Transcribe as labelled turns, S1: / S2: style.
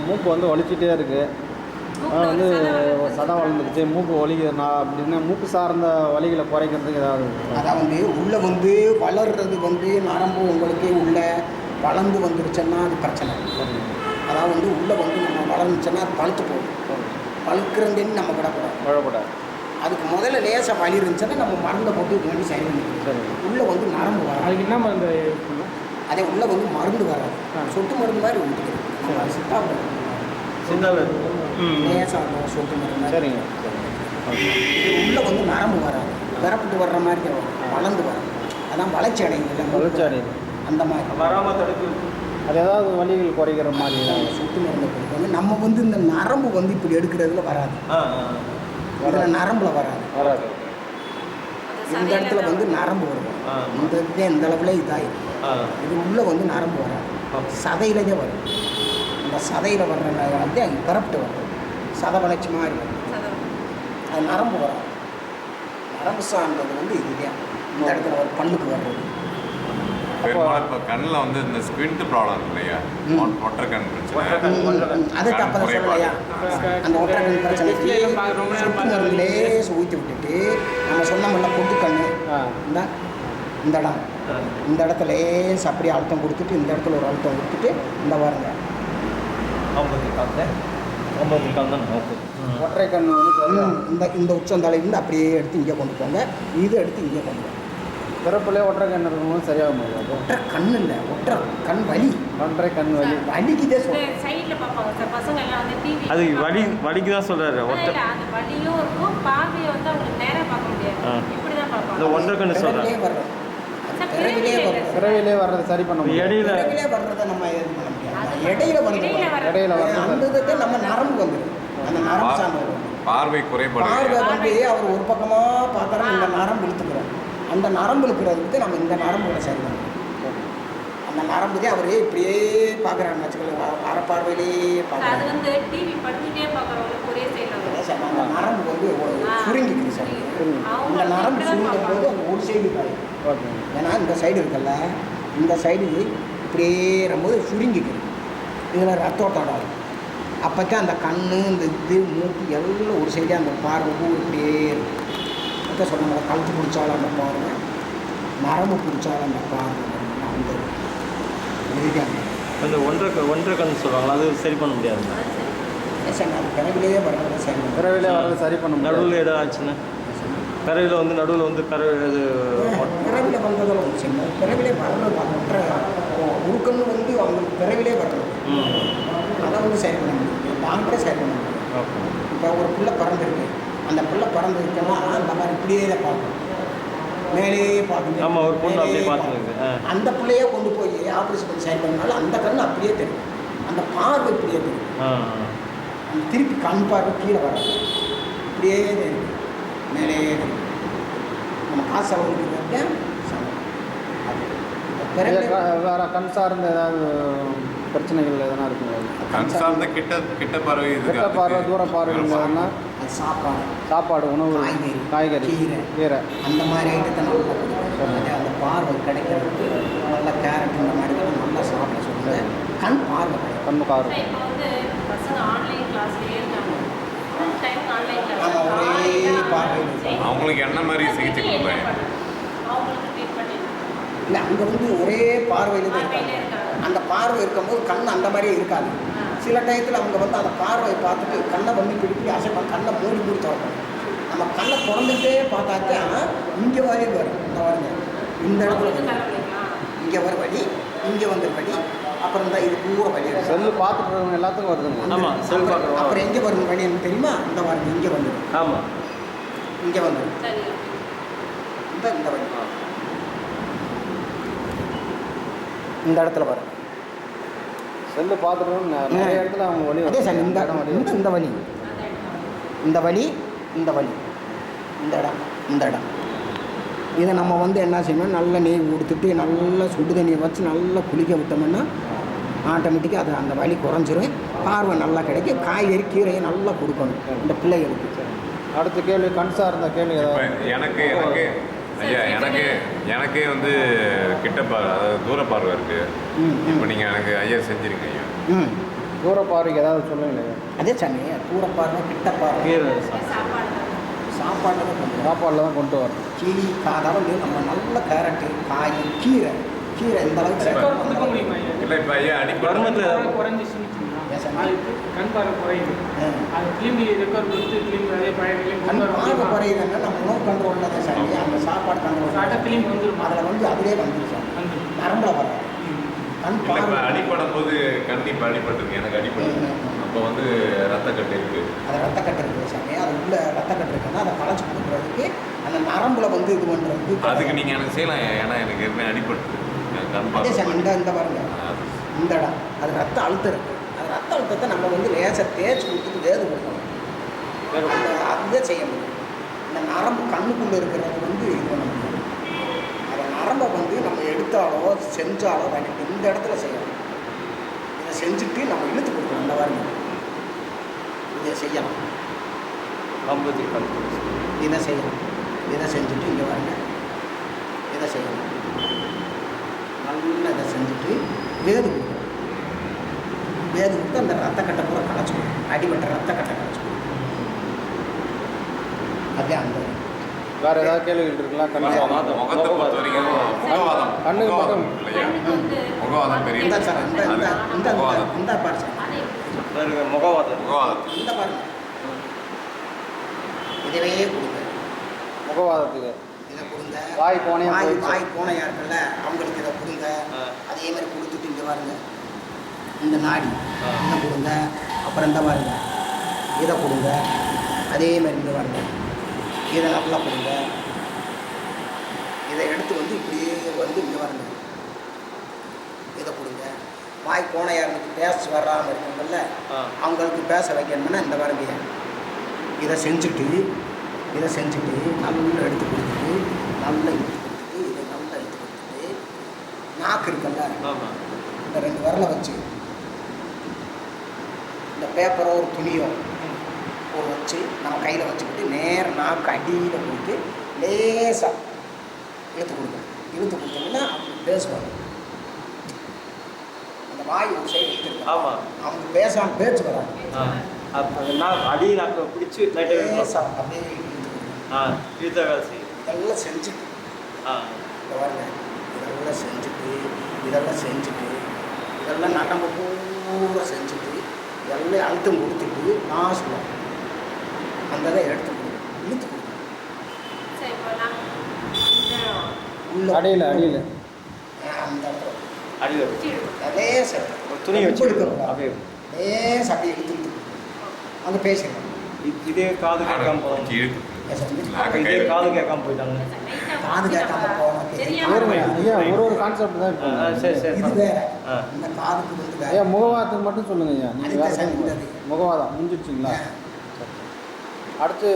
S1: மூக்கு வந்து வலிச்சிட்டே இருக்குது. வந்து சதை வளர்ந்துருச்சு, மூக்கு வலிக்குது. நான் அப்படின்னா மூக்கு சார்ந்த வலிகளை குறைக்கிறதுக்கு ஏதாவது?
S2: அதான் வந்து உள்ளே வந்து வளர்றது வந்து நரம்பு உங்களுக்கு உள்ளே வளர்ந்து வந்துருச்சுன்னா அது பிரச்சனை. அதாவது வந்து உள்ளே வந்து நம்ம வளர்ந்துச்சுன்னா அது பழுத்து போகும். பழுக்கிறதுன்னு நம்ம விடக்கூடாது. அதுக்கு முதல்ல லேசாக வலி இருந்துச்சுன்னா நம்ம மருந்தை போட்டு இது வேண்டி சரி பண்ணிக்கலாம். உள்ளே வந்து நரம்பு வராது.
S3: அதுக்கு என்ன மருந்து?
S2: அதே உள்ளே வந்து மருந்து வராது, சொட்டு மருந்து மாதிரி ஊற்றிக்கிறோம்.
S1: சிந்தாவில்
S2: லேசாக சொட்டு மருந்து.
S1: சரிங்க.
S2: உள்ளே வந்து நரம்பு வராது, விரப்பிட்டு வர்ற மாதிரி வரும், வளர்ந்து வரும். அதான் வளர்ச்சி அடையுது.
S1: வளர்ச்சி அடையுது
S2: அந்த மாதிரி
S1: வராமல் தடுப்பு. அது ஏதாவது வலிகள் குறைக்கிற மாதிரி
S2: சொட்டு மருந்து கொடுப்பாங்க. நம்ம வந்து இந்த நரம்பு வந்து இப்படி எடுக்கிறதுல வராது, இதில் நரம்புல வராது. இந்த இடத்துல வந்து நரம்பு வரும். இந்த அளவுல இதாகிடும். இது உள்ளே வந்து நரம்பு வராது, சதையிலேயே வரும். அந்த சதையில் வர்ற வந்து அங்கே கரப்ட்டு வரும், சதை வளர்ச்சி மாதிரி வரும். அது நரம்பு வராது. நரம்பு சார்ந்தது வந்து இதுதான் இந்த இடத்துல ஒரு பல்லுக்கு வர்றது.
S4: இப்போ கண்ணில் வந்து இந்த ஸ்குவிண்ட் ப்ராப்ளம் இருக்கு இல்லையா, ஒற்றை கண் பிரச்சனை,
S2: அதுக்கு அப்போ தான் சொல்லலையா, அந்த ஒற்றை கண் பிரச்சனைக்கு சொட்டு மருந்து லேசு ஊற்றி விட்டுட்டு நம்ம சொன்னோம்ல பொட்டு கண்ணு, இந்த இடம், இந்த இடத்துல லேசு அப்படியே அழுத்தம் கொடுத்துட்டு இந்த இடத்துல ஒரு அழுத்தம் கொடுத்துட்டு இந்த பாருங்க
S1: ஒற்றை கண் வந்து
S2: இந்த உச்சந்தலையிலேருந்து அப்படியே எடுத்து இங்கே கொண்டு போங்க, இதை எடுத்து இங்கே கொண்டு போங்க.
S1: பிறப்புலேயே ஒற்றை கண் இருக்கும்போது சரியாக முடியாது.
S2: ஒற்றை கண் இல்லை, ஒற்றை கண் வலி.
S1: ஒற்றை கண் வலி
S2: வலிக்குதே
S5: சைடில் பார்ப்பாங்க சார் பசங்க எல்லாம் வந்து டிவி.
S3: அது வலிக்கு தான் சொல்கிறாரு.
S5: அந்த வலியும் இருக்கும், பார்வையை வந்து அவங்களுக்கு நேராக பார்க்க முடியாது, இப்படி தான் பார்ப்பாங்க.
S3: இந்த ஒன்றரை கண்ணு சொல்கிறேன்.
S1: பிறவிலே வர்றது சரி பண்ண முடியாது.
S2: இடையில வர்றதை நம்ம இது பண்ண முடியாது. இடையில வர்றது அந்த இதுக்கு நம்ம நரம்பு வந்துடும். அந்த நரம்பு சார்ந்து
S4: பார்வை குறைபாடு.
S2: பார்வை வந்து அவர் ஒரு பக்கமாக பார்த்தாலும் இந்த நரம்பு இழுத்துக்கிறோம். அந்த நரம்பு இருக்கிறதுக்கு நம்ம இந்த நரம்புகளை சரி பண்ணணும். அந்த நரம்பு தான் அவரே இப்படியே பார்க்குறாங்க வச்சுக்கலாம், அறப்பார்வையிலேயே பார்க்குறாங்க.
S5: அது வந்து டிவி படிச்சுட்டே பார்க்குறவங்களுக்கு ஒரே சைடில்
S2: அந்த நரம்பு வந்து சுருங்கிக்குது சார். இந்த நரம்பு சுருங்கும் போது அந்த ஒரு சைடு காயும். ஏன்னா இந்த சைடு இருக்குல்ல, இந்த சைடு இப்படியே வரும்போது சுருங்கிக்குது, இதில் ரத்தோட்டம் ஆகும். அப்போத்தான் அந்த கண், இந்த இது, மூக்கு எல்லாம் ஒரு சைடாக அந்த பார்வை இப்படியே இருக்கும். அதான் சொன்னாங்க, கழுத்து பிடிச்சாலும் அந்த பார்வை, நரம்பு பிடிச்சாலும் அந்த பார்வை, அந்த இதுதான்
S3: அந்த ஒன்றரை கண் சொல்கிறாங்களா, அது சரி பண்ண முடியாது
S2: சார். அது பிறவிலேயே வர்றதை சரி பண்ண
S1: பிறவிலே வர்றது சரி பண்ண முடியாது.
S3: நடுவில் ஏதாவது ஆச்சுன்னா பிறவியில் வந்து நடுவில் வந்து இது
S2: பிறவில வந்ததில் ஒன்று சின்ன பிறவிலே வர்றது மற்ற ஒரு கண்ணு வந்து அவங்களுக்கு பிறவிலே வர்றது, அதை வந்து சரி பண்ண முடியும், டாக்டரே சரி பண்ண முடியும். இப்போ ஒரு பிள்ளை பிறந்திருக்கு, அந்த பிள்ளை பிறந்திருக்குன்னா அந்த மாதிரி இப்படியே தான் பார்க்கணும், மேலே பார்க்கணும்.
S3: ஆமாம், ஒரு பொண்ணு அப்படியே பார்த்துருக்கு. அந்த
S2: பிள்ளையே கொண்டு போய் ஆப்ரேஷன் பண்ணி சரி பண்ணாலும் அந்த கண் அப்படியே தெரியும், அந்த பார்வை இப்படியே தெரியும். அந்த திருப்பி கண் பார்வை கீழே வராது, இப்படியே தெரியும், மேலே தெரியும். நம்ம காசு செலவு
S1: வேற கண் சார்ந்த ஏதாவது பிரச்சனைகள் எதனா இருக்குங்க?
S4: கண் சார்ந்த கிட்ட பார்வை,
S1: கிட்ட பார்வை, தூர பார்வை இருந்ததுன்னா சாப்பாடு, உணவு, காய்கறி, கீரை
S2: அந்த மாதிரி ஐட்டத்தை நல்லா கொடுக்கும். அந்த பார்வை கிடைக்கிறதுக்கு நல்லா கேரட் இந்த மாதிரி நல்லா சாப்பிட சொல்லுங்க. கண் பார்வை
S1: கண் பார்வை.
S5: இப்போ வந்து பசங்க ஆன்லைன் கிளாஸ்லேயே இருக்காங்க,
S2: ஒரே பார்வை.
S4: அவங்களுக்கு என்ன மாதிரி சிகிச்சை கொடுப்பாங்க?
S5: அவங்களுக்கு ட்ரீட்மெண்ட்
S2: இல்லை, அங்கே வந்து ஒரே பார்வையில் தான் இருக்காங்க. அந்த பார்வை இருக்கும்போது கண் அந்த மாதிரியே இருக்காது. சில டயத்தில் அவங்க வந்து அந்த பார்வையை பார்த்துட்டு கண்ணை வந்து பிடிப்பி அசைப்பாங்க, கண்ணை மூடி திறக்கணும். நம்ம கண்ணை திறந்துகிட்டே பார்த்தாக்கா இங்கே வரையே வரும். இந்த வருங்க, இந்த இடத்துல இங்கே வர வழி, இங்கே வந்த வழி, அப்புறம் தான் இது பூரா வழி.
S1: செல்லு பார்த்துட்டு இருக்கவங்க எல்லாத்துக்கும் வருதுங்க.
S3: ஆமாம், செல் பார்க்குறோம்.
S2: அப்புறம் எங்கே வரும் வழி எனக்கு தெரியுமா? இந்த வருங்க, இங்கே வந்துடும்.
S3: ஆமாம்,
S2: இங்கே வந்துடும். இந்த வழி இந்த இடத்துல வரும்.
S1: செல்லு பார்த்துட்டு நிறைய இடத்துல அவங்க வழி.
S2: அதே சார், இந்த இடம் வழி, இந்த வழி, இந்த வழி, இந்த வழி, இந்த இடம், இந்த இடம். இதை நம்ம வந்து என்ன செய்யணும், நல்ல நெய் கொடுத்துட்டு நல்லா சுடு தண்ணியை வச்சு நல்லா குளிக்க விட்டோம்னா ஆட்டோமேட்டிக்காக அது அந்த வலி குறைஞ்சிரும், பார்வை நல்லா கிடைக்கும். காய்கறி கீரையை நல்லா கொடுக்கணும் இந்த பிள்ளைகளுக்கு.
S1: அடுத்த கேள்வி கண் சார்ந்த கேள்வி.
S4: எனக்கு ஐயா, எனக்கே வந்து கிட்ட பார்வை, அதாவது தூர பார்வை இருக்குது. இப்போ நீங்கள் எனக்கு ஐயா செஞ்சுருக்கீங்க.
S1: தூர பார்வைக்கு ஏதாவது சொல்லுங்களேன்.
S2: அதே சாமி தூர பார்வை கிட்ட பார்வை
S3: கீரை
S5: சாப்பாடு தான்.
S2: சாப்பாட்டில் தான் கொண்டு வரோம்.
S1: சாப்பாடில் தான் கொண்டு வரணும்.
S2: கிளி அதாவது நம்ம நல்ல கேரட்டு காய் கீரை இந்த அளவுக்கு
S6: ரெக்கார்ட் கொடுக்க முடியுமா?
S4: இல்லை இப்போ ஐயா அடிப்படை
S3: கர்மத்தில்
S6: குறைஞ்சிச்சுன்னு
S2: Yes, sir.
S6: அதுக்கு கண் பார்வை குறையுது. அது திரும்பி ரெக்கார்ட் கொடுத்து திரும்பி அதே பழைய
S2: கண்
S6: கொண்டு வர
S2: பார்வை
S6: முடியுமா?
S2: குறையுதுன்னா நம்ம உணவு கண்ட்ரோலில் தான் சாமி அந்த சாப்பாடு
S6: சாப்பிட்டா
S2: கண்ட்ரோல்
S6: திரும்பி வந்துடும்.
S2: அதில் வந்து அதிலே வந்துருச்சோம்
S6: வந்துடும்.
S2: நரம்புல வராது கண்
S4: இல்லை இப்போ
S2: பார்வை
S4: அடிப்படும் போது கண்டிப்பாக அடிபட்டுருக்கு, எனக்கு அடிபட்டு அப்போ வந்து ரத்தக்கட்டு இருக்குது.
S2: அது ரத்தக்கட்டு இருக்குது சாமி அது உள்ள ரத்தக்கட்டு இருக்குன்னா அதை களைச்சி கொடுக்குறதுக்கு அந்த நரம்புல வந்து இது பண்ணுறதுக்கு
S4: அதுக்கு நீங்கள் எனக்கு செய்யலாம், ஏன்னா எனக்கு ஏற்கனவே அடிபட்டு கண்
S2: அதே சாமி
S4: பார்த்து
S2: இந்த பாருங்க இந்த இடம் அது ரத்த அழுத்தம் இருக்குது அது ரத்த அழுத்தத்தை நம்ம வந்து லேசாக தேய்ச்சி கொடுத்துட்டு வேது கொடுக்கணும் அதுவே செய்ய முடியும். இந்த நரம்பு கண்ணுக்குள்ளே இருக்கிறது வந்து இது பண்ண முடியும். அந்த நரம்பை வந்து நம்ம எடுத்தாலோ செஞ்சாலோ வேண்டிய இந்த இடத்துல செய்யணும். இதை செஞ்சுட்டு நம்ம இழுத்து கொடுக்கணும். இந்த பாருங்க இதை செய்யலாம்,
S3: கம்பத்தி
S2: இதை செய்யலாம், இதை செஞ்சுட்டு இங்கே பாருங்க இதை செய்யணும். நல்லா இதை செஞ்சுட்டு வேது கொடுக்கணும். வேது கொடுத்து அந்த ரத்தக்கட்டை பூரா களைச்சி கொடுக்கணும். அடிபட்ட ரத்தக்கட்டை களைச்சி கொடுக்கணும். அப்படியே அந்த
S1: வேறு ஏதாவது கேள்விகள் இருக்கலாம்? கண்டிப்பாக
S4: முகத்தை பொறுத்த வரைக்கும் முகவாதம்
S1: கண்ணுக்கு
S4: முகவாதம்
S1: மட்டும்.
S4: இல்லையா?
S5: கண்ணுக்கு வந்து
S4: முகவாதம் பெரிய
S2: இந்த சார் இந்த இந்த இந்த
S4: முகவாதம்
S2: இந்த பாரு சார்
S5: அதே
S3: முகவாதம்
S4: முகவாதம்
S2: இந்த பாருங்க இதுவே கொடுங்க.
S1: முகவாதத்துக்கு
S2: இதை கொடுங்க.
S1: வாய் கோணையா போயிடுச்சு.
S2: வாய் கோணையா இருக்குல்ல அவங்களுக்கு இதை கொடுங்க. அதே மாதிரி கொடுத்துட்டு இங்கே பாருங்க இந்த நாடி இதை கொடுங்க. அப்புறம் இந்த பாருங்க இதை கொடுங்க. அதே மாதிரி இங்கே பாருங்க இதை நல்லா கொடுங்க. இதை எடுத்து வந்து இப்படியே வந்து இங்கே பாருங்க இதை கொடுங்க. வாய் கோணையா இருந்து பேச வராமல் இருக்குங்கல்ல அவங்களுக்கு பேச வைக்கணும்னா இந்த பாருங்க இதை செஞ்சுட்டு நல்லா எடுத்து கொடுத்துட்டு நல்லா இழுத்து கொடுத்துட்டு இதை நல்லா இழுத்து கொடுத்துட்டு நாக்கு இருக்குல்ல இந்த 2 விரலை வச்சு இந்த பேப்பரோ ஒரு துணியோ ஒரு வச்சு நம்ம கையில் வச்சுக்கிட்டு நேர நாக்கு அடியில் கொடுத்து லேசாக இழுத்து கொடுக்கணும். இழுத்து கொடுத்தோம்னா அவங்க பேசுவாங்க. அந்த வாய் ஒரு சைடு இழுத்துருக்காங்க.
S3: ஆமாம்.
S2: அவங்க பேசாமல் பேச்சு வராங்க.
S3: அப்போ நான் அடி நாக்கு பிடிச்சி லைட்டாக
S2: லேசாக அப்படியே இழுத்து கொடுக்கணும்.
S3: இழுத்த வேலை செய்யும்.
S2: இதெல்லாம் செஞ்சுட்டு இந்த பாருங்க இதெல்லாம் செஞ்சுட்டு இதெல்லாம் நட்டம்பு பூரா செஞ்சுட்டு இதெல்லாம் அழுத்தம் கொடுத்துட்டு நான் சொல்லுவேன் அந்த இதை எடுத்து கொடுக்கணும். இழுத்து கொடுக்கணும்.
S5: சரி இப்போ நான் இந்த
S2: உள்ள
S1: அடியில்
S2: அந்த இடத்துல
S3: அடியில்
S5: குச்சி எடுக்கணும்.
S2: லேசாக
S3: ஒரு துணியை வச்சு
S2: எடுக்கணும்.
S3: அப்படியே
S2: லேசாக அப்படியே இழுத்து அங்கே பேசிடணும்.
S3: இதே காது கேட்காம போதும். இதே காது கேட்காம போயிட்டாங்க.
S2: காது கேட்காம போகணும்.
S1: ஐயா ஒரு கான்செப்ட் தான் இப்போ.
S3: சரி
S2: இது வேற இந்த காதுக்கு வந்து வேற.
S1: ஐயா முகவாதத்துக்கு மட்டும் சொல்லுங்க ஐயா. நீங்கள்
S2: அதுக்கு
S1: வேறு
S2: சரி.
S1: முகவாதம் முடிஞ்சிடுச்சிங்களா? அடுத்து